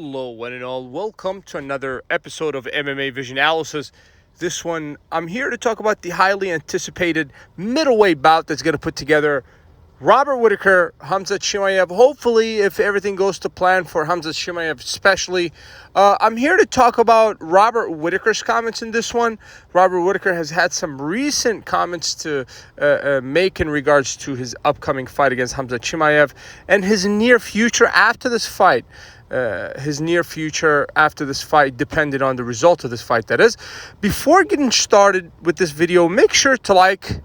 Hello, one and all. Welcome to another episode of MMA Vision Analysis. This one, I'm here to talk about the highly anticipated middleweight bout that's going to put together Robert Whittaker, Khamzat Chimaev. Hopefully, if everything goes to plan for Khamzat Chimaev especially. I'm here to talk about Robert Whittaker's comments in this one. Robert Whittaker has had some recent comments to make in regards to his upcoming fight against Khamzat Chimaev and his near future after this fight. His near future after this fight depended on the result of this fight, that is. Before getting started with this video, make sure to like,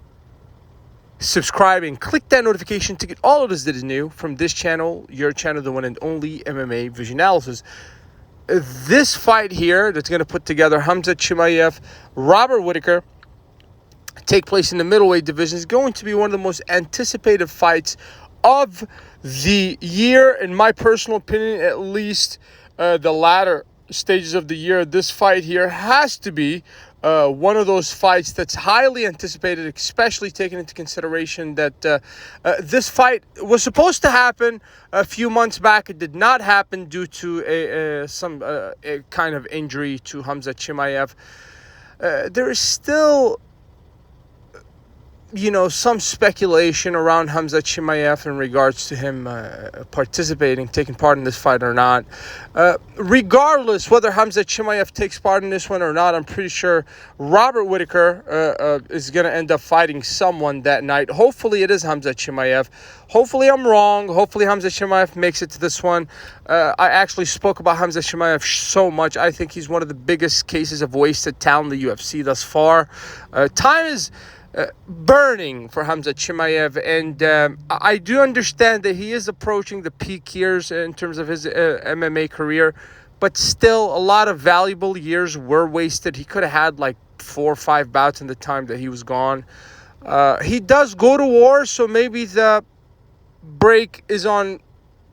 subscribe, and click that notification to get all of this that is new from this channel, your channel, the one and only MMA Vision Analysis. This fight here that's going to put together Khamzat Chimaev, Robert Whittaker, take place in the middleweight division is going to be one of the most anticipated fights of the year, in my personal opinion, at least the latter stages of the year. This fight here has to be one of those fights that's highly anticipated, especially taking into consideration that this fight was supposed to happen a few months back. It did not happen due to some kind of injury to Khamzat Chimaev. There is still some speculation around Khamzat Chimaev in regards to him taking part in this fight or not. Regardless whether Khamzat Chimaev takes part in this one or not, I'm pretty sure Robert Whittaker is going to end up fighting someone that night. Hopefully it is Khamzat Chimaev. Hopefully I'm wrong. Hopefully Khamzat Chimaev makes it to this one. I actually spoke about Khamzat Chimaev so much. I think he's one of the biggest cases of wasted talent in the UFC thus far. Time is burning for Khamzat Chimaev, and I do understand that he is approaching the peak years in terms of his MMA career, but still a lot of valuable years were wasted. He could have had like 4 or 5 bouts in the time that he was gone. He does go to war, so maybe the break is on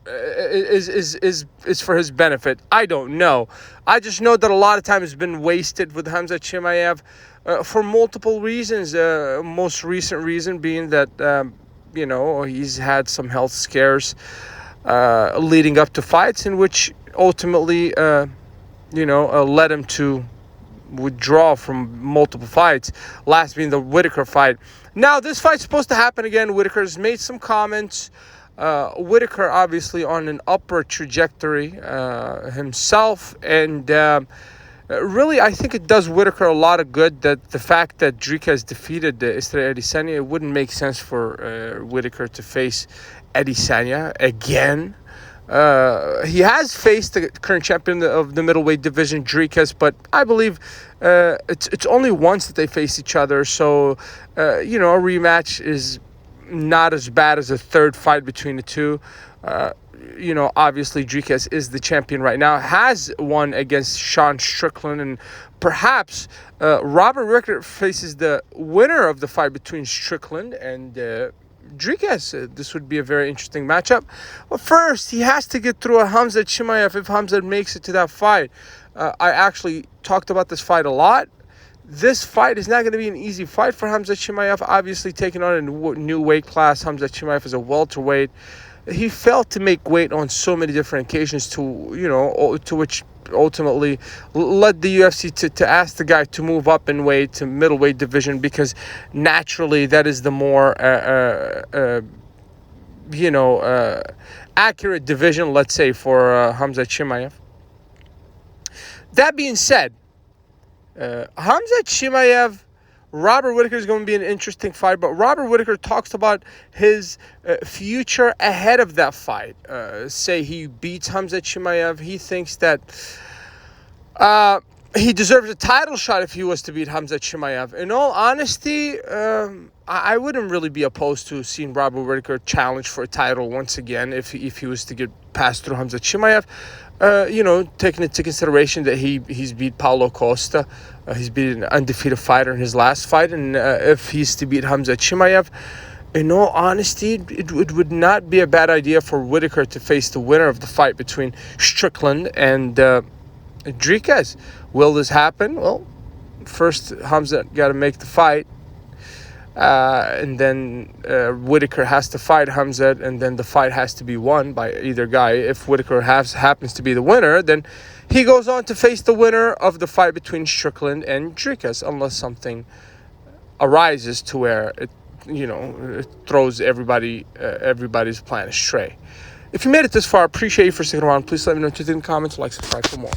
is for his benefit. I don't know. I just know that a lot of time has been wasted with Khamzat Chimaev for multiple reasons. Most recent reason being that he's had some health scares leading up to fights, in which ultimately led him to withdraw from multiple fights, last being the Whittaker fight. Now this fight's supposed to happen again. Whittaker's made some comments. Whittaker obviously on an upward trajectory himself, and really I think it does Whittaker a lot of good that the fact that Drika has defeated Israel Adesanya. It wouldn't make sense for Whittaker to face Adesanya again. He has faced the current champion of the middleweight division, Dricus, but I believe it's only once that they face each other, so a rematch is not as bad as a third fight between the two. Obviously Dricus is the champion right now, has won against Sean Strickland, and perhaps Robert Whittaker faces the winner of the fight between Strickland and Dricus. This would be a very interesting matchup. But first, he has to get through a Khamzat Chimaev if Khamzat makes it to that fight. I actually talked about this fight a lot. This fight is not going to be an easy fight for Khamzat Chimaev. Obviously, taking on a new weight class, Khamzat Chimaev is a welterweight. He failed to make weight on so many different occasions, to which ultimately led the UFC to ask the guy to move up in weight to middleweight division, because naturally that is the more accurate division, let's say, for Khamzat Chimaev. That being said, Khamzat Chimaev, Robert Whittaker is going to be an interesting fight, but Robert Whittaker talks about his future ahead of that fight. Say he beats Khamzat Chimaev, he thinks that he deserves a title shot if he was to beat Khamzat Chimaev. In all honesty, I wouldn't really be opposed to seeing Robert Whittaker challenge for a title once again if he was to get passed through Khamzat Chimaev. Taking into consideration that he's beat Paulo Costa, he's beat an undefeated fighter in his last fight, and if he's to beat Khamzat Chimaev, in all honesty, it would not be a bad idea for Whittaker to face the winner of the fight between Strickland and Dricus. Will this happen? Well, first Khamzat got to make the fight. and then Whittaker has to fight Khamzat, and then the fight has to be won by either guy. If Whittaker happens to be the winner, then he goes on to face the winner of the fight between Strickland and Dricus, unless something arises to where it throws everybody's plan astray. If you made it this far, I appreciate you for sticking around. Please let me know what you think in the comments. Like, subscribe for more.